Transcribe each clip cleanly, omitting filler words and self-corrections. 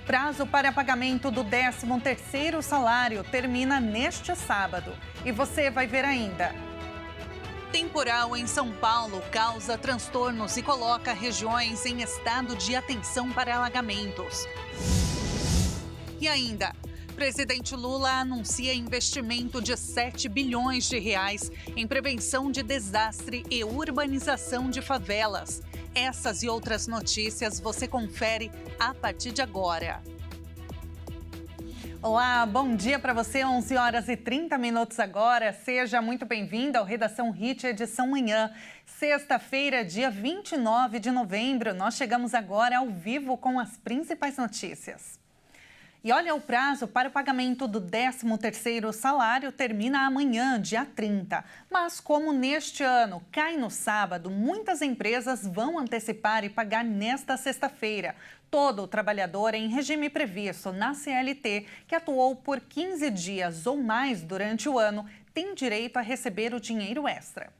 Prazo para pagamento do 13º salário termina neste sábado. E você vai ver ainda. Temporal em São Paulo causa transtornos e coloca regiões em estado de atenção para alagamentos. E ainda, presidente Lula anuncia investimento de 7 bilhões de reais em prevenção de desastre e urbanização de favelas. Essas e outras notícias você confere a partir de agora. Olá, bom dia para você, 11 horas e 30 minutos agora. Seja muito bem-vindo ao Redação Hit, edição manhã. Sexta-feira, dia 29 de novembro, nós chegamos agora ao vivo com as principais notícias. E olha, o prazo para o pagamento do 13º salário termina amanhã, dia 30. Mas como neste ano cai no sábado, muitas empresas vão antecipar e pagar nesta sexta-feira. Todo trabalhador em regime previsto na CLT, que atuou por 15 dias ou mais durante o ano, tem direito a receber o dinheiro extra.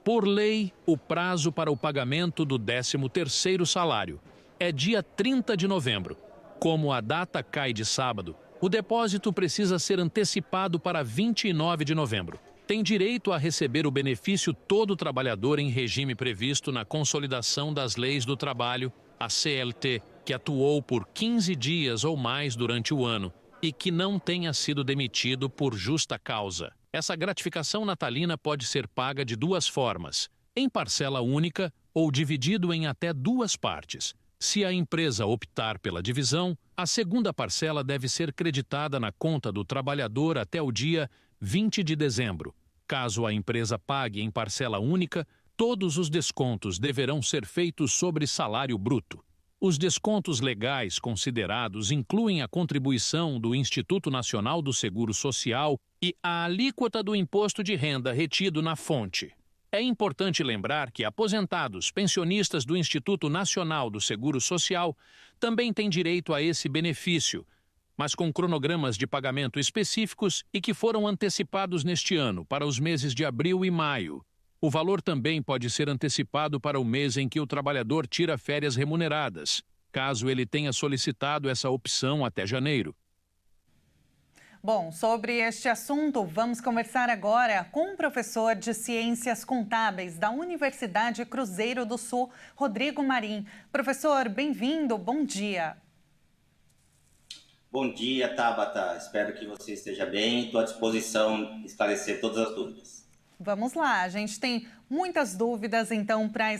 Por lei, o prazo para o pagamento do 13º salário é dia 30 de novembro. Como a data cai de sábado, o depósito precisa ser antecipado para 29 de novembro. Tem direito a receber o benefício todo trabalhador em regime previsto na Consolidação das Leis do Trabalho, a CLT, que atuou por 15 dias ou mais durante o ano e que não tenha sido demitido por justa causa. Essa gratificação natalina pode ser paga de duas formas, em parcela única ou dividido em até duas partes. Se a empresa optar pela divisão, a segunda parcela deve ser creditada na conta do trabalhador até o dia 20 de dezembro. Caso a empresa pague em parcela única, todos os descontos deverão ser feitos sobre salário bruto. Os descontos legais considerados incluem a contribuição do Instituto Nacional do Seguro Social e a alíquota do imposto de renda retido na fonte. É importante lembrar que aposentados, pensionistas do Instituto Nacional do Seguro Social também têm direito a esse benefício, mas com cronogramas de pagamento específicos e que foram antecipados neste ano para os meses de abril e maio. O valor também pode ser antecipado para o mês em que o trabalhador tira férias remuneradas, caso ele tenha solicitado essa opção até janeiro. Bom, sobre este assunto, vamos conversar agora com o professor de Ciências Contábeis da Universidade Cruzeiro do Sul, Rodrigo Marim. Professor, bem-vindo, bom dia. Bom dia, Tabata. Espero que você esteja bem. Estou à disposição de esclarecer todas as dúvidas. Vamos lá, a gente tem muitas dúvidas, então, para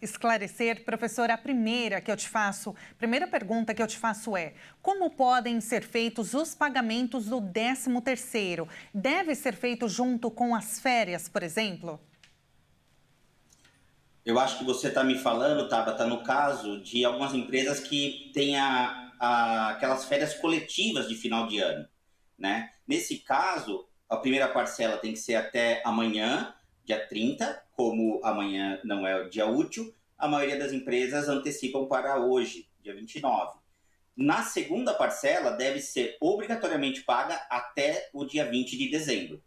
esclarecer. Professor, a primeira pergunta que eu te faço é: como podem ser feitos os pagamentos do 13º? Deve ser feito junto com as férias, por exemplo? Eu acho que você está me falando, Tabata, no caso de algumas empresas que têm aquelas férias coletivas de final de ano, né? Nesse caso, a primeira parcela tem que ser até amanhã, dia 30, como amanhã não é o dia útil, a maioria das empresas antecipam para hoje, dia 29. Na segunda parcela, deve ser obrigatoriamente paga até o dia 20 de dezembro.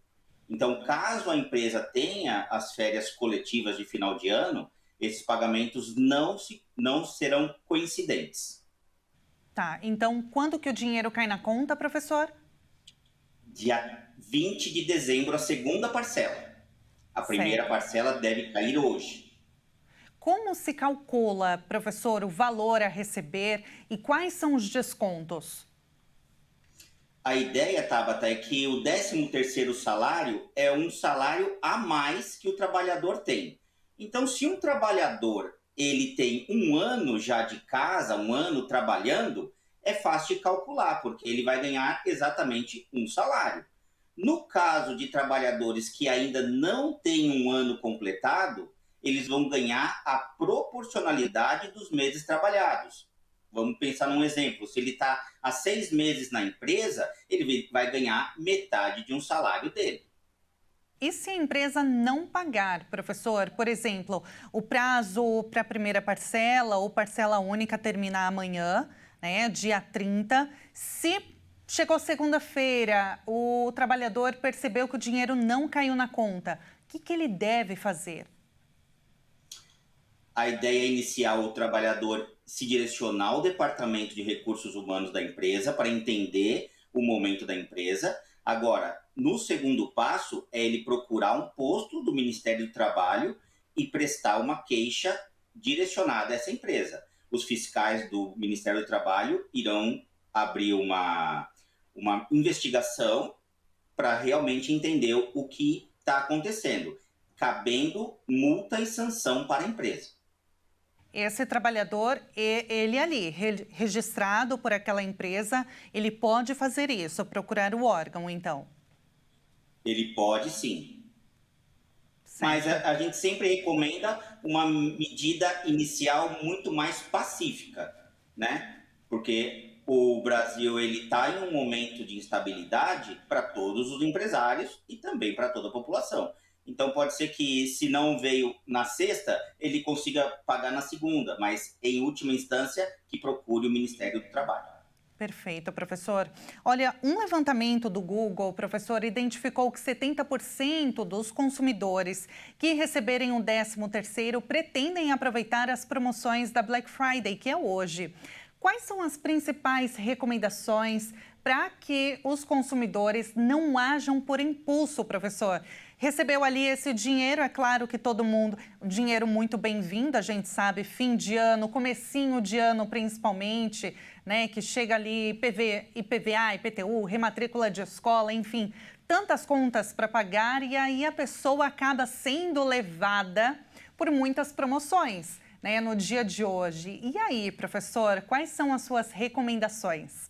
Então, caso a empresa tenha as férias coletivas de final de ano, esses pagamentos não serão coincidentes. Tá, então quando que o dinheiro cai na conta, professor? Dia 20 de dezembro, a segunda parcela. A primeira parcela deve cair hoje. Como se calcula, professor, o valor a receber e quais são os descontos? A ideia, Tabata, é que o 13º salário é um salário a mais que o trabalhador tem. Então, se um trabalhador ele tem um ano já de casa, um ano trabalhando, é fácil de calcular, porque ele vai ganhar exatamente um salário. No caso de trabalhadores que ainda não têm um ano completado, eles vão ganhar a proporcionalidade dos meses trabalhados. Vamos pensar num exemplo. Se ele está há 6 meses na empresa, ele vai ganhar metade de um salário dele. E se a empresa não pagar, professor? Por exemplo, o prazo para a primeira parcela ou parcela única termina amanhã, né, dia 30. Se chegou segunda-feira, o trabalhador percebeu que o dinheiro não caiu na conta, o que ele deve fazer? A ideia é iniciar o trabalhador se direcionar ao departamento de recursos humanos da empresa para entender o momento da empresa. Agora, no segundo passo, é ele procurar um posto do Ministério do Trabalho e prestar uma queixa direcionada a essa empresa. Os fiscais do Ministério do Trabalho irão abrir uma investigação para realmente entender o que está acontecendo, cabendo multa e sanção para a empresa. Esse trabalhador, ele ali, registrado por aquela empresa, ele pode fazer isso, procurar o órgão, então? Ele pode, sim. Certo. Mas a gente sempre recomenda uma medida inicial muito mais pacífica, né? Porque o Brasil está em um momento de instabilidade para todos os empresários e também para toda a população. Então, pode ser que, se não veio na sexta, ele consiga pagar na segunda, mas, em última instância, que procure o Ministério do Trabalho. Perfeito, professor. Olha, um levantamento do Google, professor, identificou que 70% dos consumidores que receberem o 13º pretendem aproveitar as promoções da Black Friday, que é hoje. Quais são as principais recomendações para que os consumidores não ajam por impulso, professor? Recebeu ali esse dinheiro, é claro que todo mundo, dinheiro muito bem-vindo, a gente sabe, fim de ano, comecinho de ano principalmente, né, que chega ali IPVA, IPTU, rematrícula de escola, enfim, tantas contas para pagar e aí a pessoa acaba sendo levada por muitas promoções, né, no dia de hoje. E aí, professor, quais são as suas recomendações?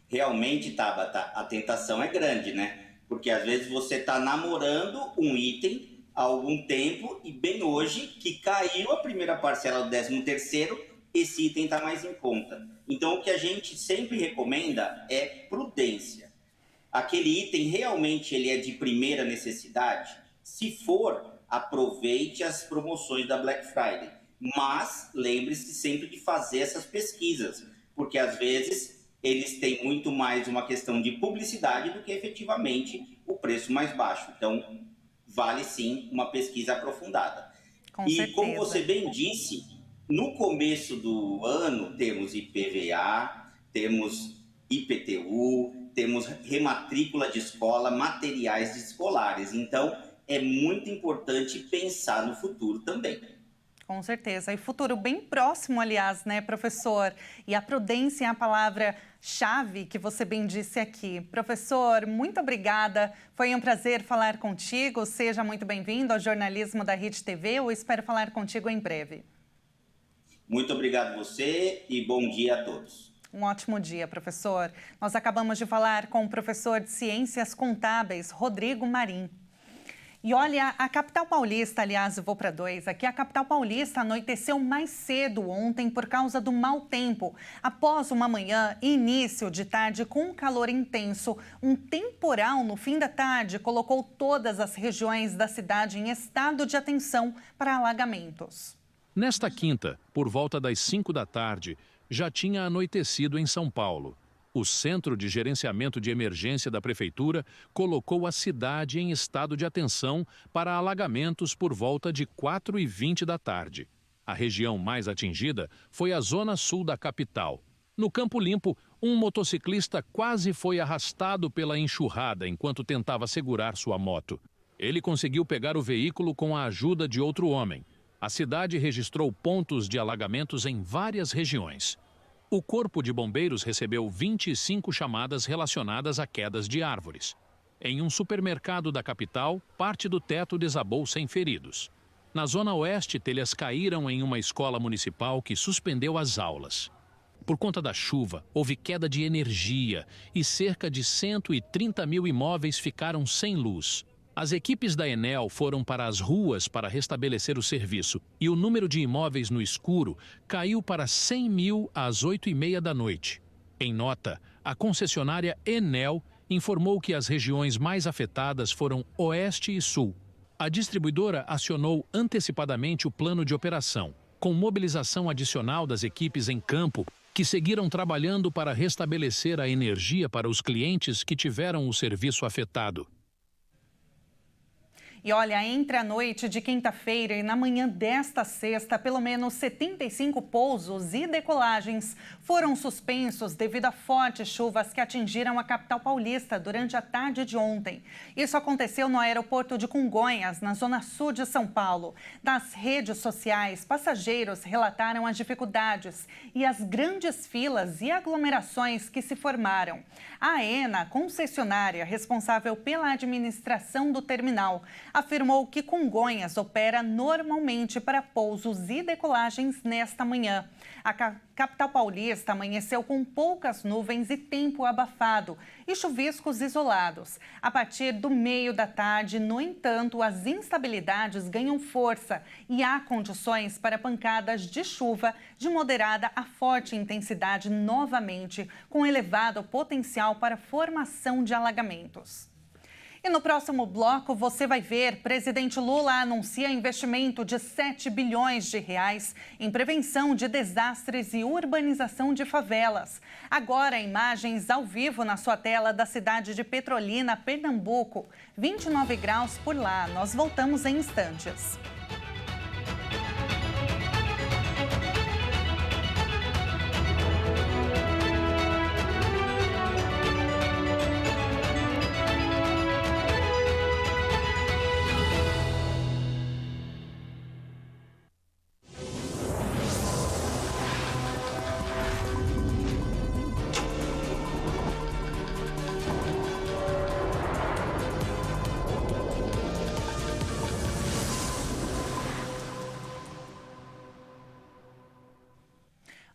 Realmente, Tabata, a tentação é grande, né? Porque às vezes você está namorando um item há algum tempo e bem hoje, que caiu a primeira parcela do 13º, esse item está mais em conta. Então, o que a gente sempre recomenda é prudência. Aquele item realmente ele é de primeira necessidade? Se for, aproveite as promoções da Black Friday. Mas lembre-se sempre de fazer essas pesquisas, porque às vezes eles têm muito mais uma questão de publicidade do que efetivamente o preço mais baixo. Então, vale sim uma pesquisa aprofundada. Com e certeza. Como você bem disse, no começo do ano temos IPVA, temos IPTU, temos rematrícula de escola, materiais escolares. Então, é muito importante pensar no futuro também. Com certeza. E futuro bem próximo, aliás, né, professor? E a prudência é a palavra-chave que você bem disse aqui. Professor, muito obrigada. Foi um prazer falar contigo. Seja muito bem-vindo ao jornalismo da Hit TV. Eu espero falar contigo em breve. Muito obrigado a você e bom dia a todos. Um ótimo dia, professor. Nós acabamos de falar com o professor de Ciências Contábeis, Rodrigo Marim. E olha, a capital paulista, aliás, eu vou para 2, aqui a capital paulista anoiteceu mais cedo ontem por causa do mau tempo. Após uma manhã e início de tarde com calor intenso, um temporal no fim da tarde colocou todas as regiões da cidade em estado de atenção para alagamentos. Nesta quinta, por volta das 5 da tarde, já tinha anoitecido em São Paulo. O Centro de Gerenciamento de Emergência da Prefeitura colocou a cidade em estado de atenção para alagamentos por volta de 4h20 da tarde. A região mais atingida foi a zona sul da capital. No Campo Limpo, um motociclista quase foi arrastado pela enxurrada enquanto tentava segurar sua moto. Ele conseguiu pegar o veículo com a ajuda de outro homem. A cidade registrou pontos de alagamentos em várias regiões. O Corpo de Bombeiros recebeu 25 chamadas relacionadas a quedas de árvores. Em um supermercado da capital, parte do teto desabou sem feridos. Na zona oeste, telhas caíram em uma escola municipal que suspendeu as aulas. Por conta da chuva, houve queda de energia e cerca de 130 mil imóveis ficaram sem luz. As equipes da Enel foram para as ruas para restabelecer o serviço e o número de imóveis no escuro caiu para 100 mil às 8h30 da noite. Em nota, a concessionária Enel informou que as regiões mais afetadas foram Oeste e Sul. A distribuidora acionou antecipadamente o plano de operação, com mobilização adicional das equipes em campo, que seguiram trabalhando para restabelecer a energia para os clientes que tiveram o serviço afetado. E olha, entre a noite de quinta-feira e na manhã desta sexta, pelo menos 75 pousos e decolagens foram suspensos devido a fortes chuvas que atingiram a capital paulista durante a tarde de ontem. Isso aconteceu no aeroporto de Congonhas, na zona sul de São Paulo. Das redes sociais, passageiros relataram as dificuldades e as grandes filas e aglomerações que se formaram. A AENA, concessionária responsável pela administração do terminal, afirmou que Congonhas opera normalmente para pousos e decolagens nesta manhã. A capital paulista amanheceu com poucas nuvens e tempo abafado e chuviscos isolados. A partir do meio da tarde, no entanto, as instabilidades ganham força e há condições para pancadas de chuva de moderada a forte intensidade novamente, com elevado potencial para formação de alagamentos. E no próximo bloco você vai ver, presidente Lula anuncia investimento de 7 bilhões de reais em prevenção de desastres e urbanização de favelas. Agora, imagens ao vivo na sua tela da cidade de Petrolina, Pernambuco. 29 graus por lá. Nós voltamos em instantes.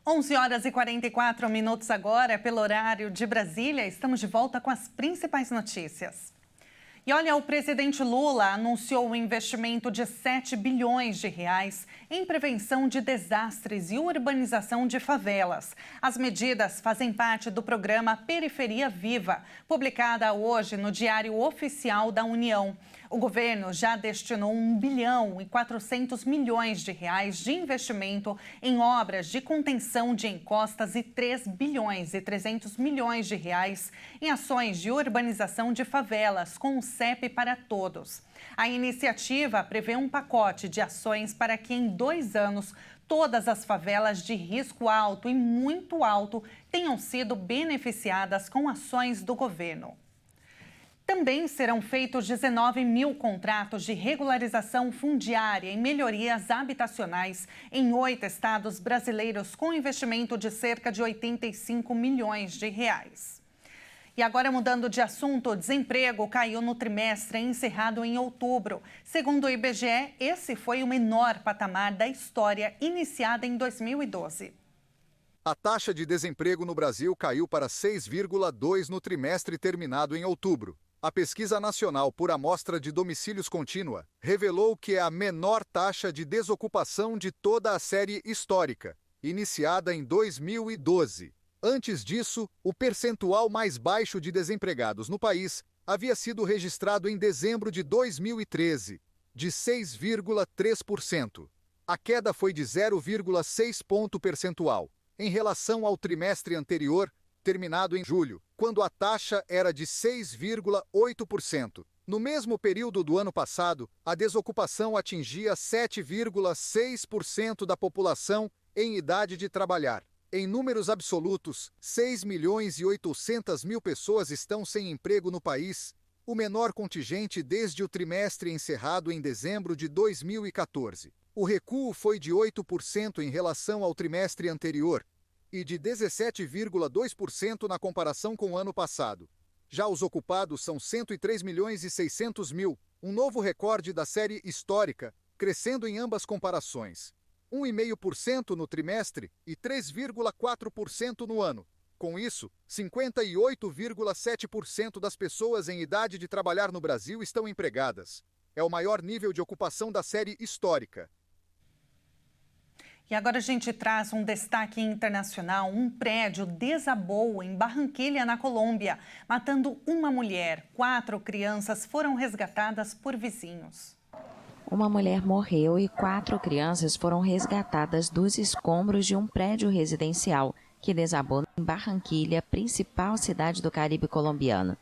Onze horas e 44 minutos agora, pelo horário de Brasília. Estamos de volta com as principais notícias. E olha, o presidente Lula anunciou um investimento de 7 bilhões de reais em prevenção de desastres e urbanização de favelas. As medidas fazem parte do programa Periferia Viva, publicada hoje no Diário Oficial da União. O governo já destinou 1 bilhão e 400 milhões de reais de investimento em obras de contenção de encostas e 3 bilhões e 300 milhões de reais em ações de urbanização de favelas com o CEP para todos. A iniciativa prevê um pacote de ações para que em 2 anos todas as favelas de risco alto e muito alto tenham sido beneficiadas com ações do governo. Também serão feitos 19 mil contratos de regularização fundiária e melhorias habitacionais em 8 estados brasileiros, com investimento de cerca de 85 milhões de reais. E agora, mudando de assunto, o desemprego caiu no trimestre encerrado em outubro. Segundo o IBGE, esse foi o menor patamar da história, iniciada em 2012. A taxa de desemprego no Brasil caiu para 6,2% no trimestre terminado em outubro. A Pesquisa Nacional por Amostra de Domicílios Contínua revelou que é a menor taxa de desocupação de toda a série histórica, iniciada em 2012. Antes disso, o percentual mais baixo de desempregados no país havia sido registrado em dezembro de 2013, de 6,3%. A queda foi de 0,6 ponto percentual em relação ao trimestre anterior, terminado em julho, quando a taxa era de 6,8%. No mesmo período do ano passado, a desocupação atingia 7,6% da população em idade de trabalhar. Em números absolutos, 6.800.000 pessoas estão sem emprego no país, o menor contingente desde o trimestre encerrado em dezembro de 2014. O recuo foi de 8% em relação ao trimestre anterior, e de 17,2% na comparação com o ano passado. Já os ocupados são 103.600.000, um novo recorde da série histórica, crescendo em ambas comparações. 1,5% no trimestre e 3,4% no ano. Com isso, 58,7% das pessoas em idade de trabalhar no Brasil estão empregadas. É o maior nível de ocupação da série histórica. E agora a gente traz um destaque internacional. Um prédio desabou em Barranquilla, na Colômbia, matando uma mulher. 4 crianças foram resgatadas por vizinhos. Uma mulher morreu e 4 crianças foram resgatadas dos escombros de um prédio residencial que desabou em Barranquilla, principal cidade do Caribe colombiano.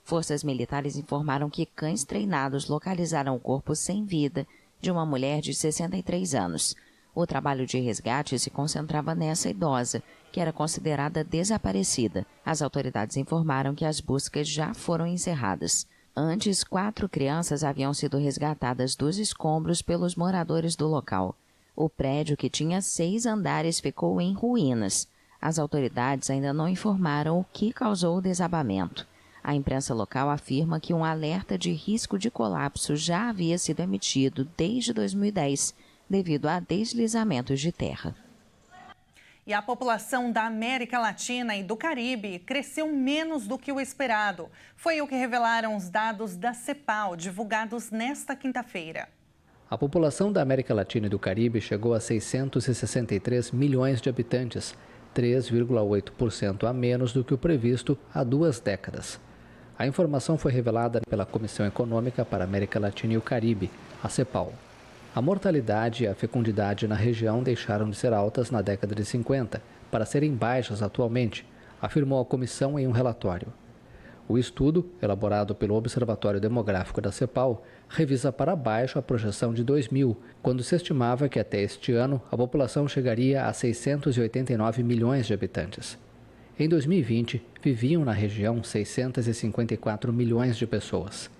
Forças militares informaram que cães treinados localizaram o corpo sem vida de uma mulher de 63 anos. O trabalho de resgate se concentrava nessa idosa, que era considerada desaparecida. As autoridades informaram que as buscas já foram encerradas. Antes, 4 crianças haviam sido resgatadas dos escombros pelos moradores do local. O prédio, que tinha 6 andares, ficou em ruínas. As autoridades ainda não informaram o que causou o desabamento. A imprensa local afirma que um alerta de risco de colapso já havia sido emitido desde 2010, devido a deslizamentos de terra. E a população da América Latina e do Caribe cresceu menos do que o esperado. Foi o que revelaram os dados da CEPAL, divulgados nesta quinta-feira. A população da América Latina e do Caribe chegou a 663 milhões de habitantes, 3,8% a menos do que o previsto há 2 décadas. A informação foi revelada pela Comissão Econômica para a América Latina e o Caribe, a CEPAL. A mortalidade e a fecundidade na região deixaram de ser altas na década de 50 para serem baixas atualmente, afirmou a comissão em um relatório. O estudo, elaborado pelo Observatório Demográfico da CEPAL, revisa para baixo a projeção de 2000, quando se estimava que até este ano a população chegaria a 689 milhões de habitantes. Em 2020, viviam na região 654 milhões de pessoas.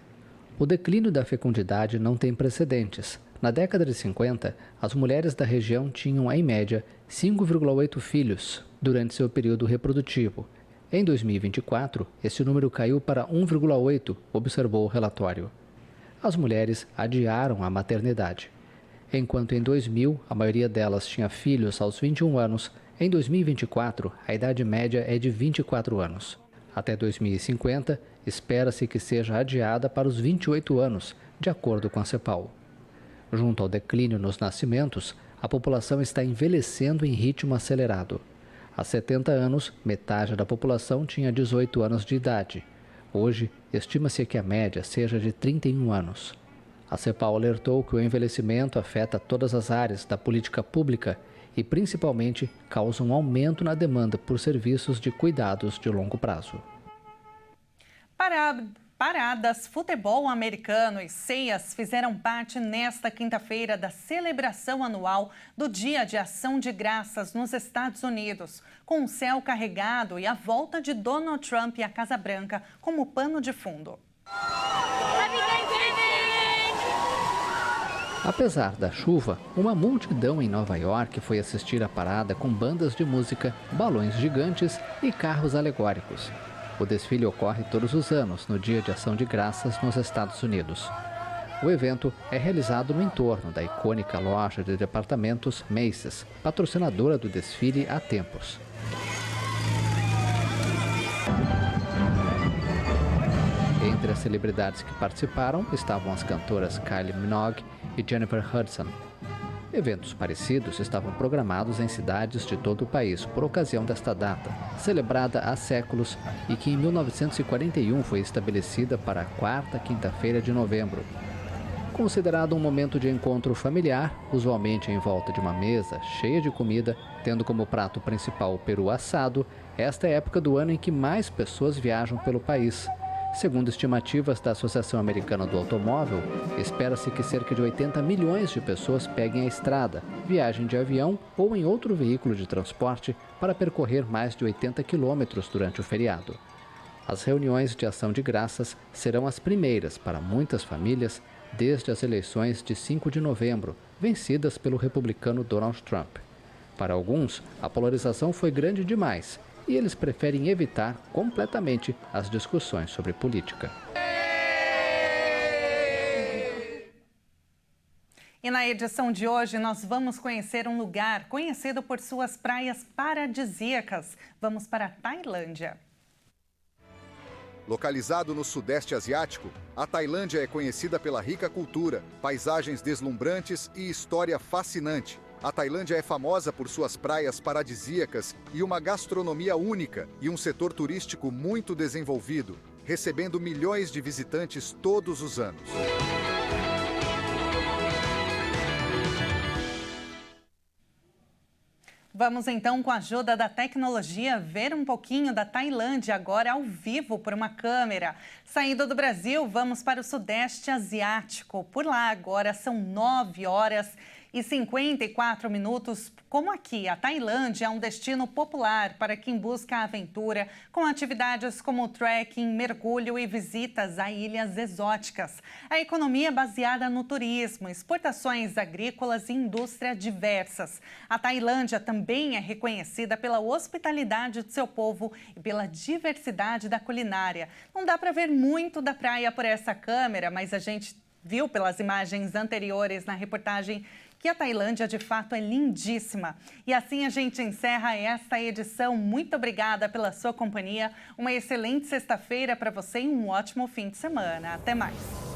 O declínio da fecundidade não tem precedentes. Na década de 50, as mulheres da região tinham, em média, 5,8 filhos durante seu período reprodutivo. Em 2024, esse número caiu para 1,8, observou o relatório. As mulheres adiaram a maternidade. Enquanto em 2000 a maioria delas tinha filhos aos 21 anos, em 2024 a idade média é de 24 anos. Até 2050, espera-se que seja adiada para os 28 anos, de acordo com a CEPAL. Junto ao declínio nos nascimentos, a população está envelhecendo em ritmo acelerado. Há 70 anos, metade da população tinha 18 anos de idade. Hoje, estima-se que a média seja de 31 anos. A CEPAL alertou que o envelhecimento afeta todas as áreas da política pública e, principalmente, causa um aumento na demanda por serviços de cuidados de longo prazo. Paradas, futebol americano e ceias fizeram parte nesta quinta-feira da celebração anual do Dia de Ação de Graças nos Estados Unidos, com o céu carregado e a volta de Donald Trump à Casa Branca como pano de fundo. Apesar da chuva, uma multidão em Nova York foi assistir à parada com bandas de música, balões gigantes e carros alegóricos. O desfile ocorre todos os anos, no Dia de Ação de Graças, nos Estados Unidos. O evento é realizado no entorno da icônica loja de departamentos Macy's, patrocinadora do desfile há tempos. Entre as celebridades que participaram estavam as cantoras Kylie Minogue e Jennifer Hudson. Eventos parecidos estavam programados em cidades de todo o país por ocasião desta data, celebrada há séculos e que em 1941 foi estabelecida para a 4ª quinta-feira de novembro. Considerado um momento de encontro familiar, usualmente em volta de uma mesa cheia de comida, tendo como prato principal o peru assado, esta é a época do ano em que mais pessoas viajam pelo país. Segundo estimativas da Associação Americana do Automóvel, espera-se que cerca de 80 milhões de pessoas peguem a estrada, viajem de avião ou em outro veículo de transporte para percorrer mais de 80 quilômetros durante o feriado. As reuniões de ação de graças serão as primeiras para muitas famílias desde as eleições de 5 de novembro, vencidas pelo republicano Donald Trump. Para alguns, a polarização foi grande demais e eles preferem evitar completamente as discussões sobre política. E na edição de hoje nós vamos conhecer um lugar conhecido por suas praias paradisíacas. Vamos para a Tailândia. Localizado no Sudeste Asiático, a Tailândia é conhecida pela rica cultura, paisagens deslumbrantes e história fascinante. A Tailândia é famosa por suas praias paradisíacas e uma gastronomia única e um setor turístico muito desenvolvido, recebendo milhões de visitantes todos os anos. Vamos então, com a ajuda da tecnologia, ver um pouquinho da Tailândia agora ao vivo por uma câmera. Saindo do Brasil, vamos para o Sudeste Asiático. Por lá agora são 9h54. Como aqui, a Tailândia é um destino popular para quem busca a aventura, com atividades como trekking, mergulho e visitas a ilhas exóticas. A economia é baseada no turismo, exportações agrícolas e indústria diversas. A Tailândia também é reconhecida pela hospitalidade de seu povo e pela diversidade da culinária. Não dá para ver muito da praia por essa câmera, mas a gente viu pelas imagens anteriores na reportagem que a Tailândia, de fato, é lindíssima. E assim a gente encerra esta edição. Muito obrigada pela sua companhia. Uma excelente sexta-feira para você e um ótimo fim de semana. Até mais.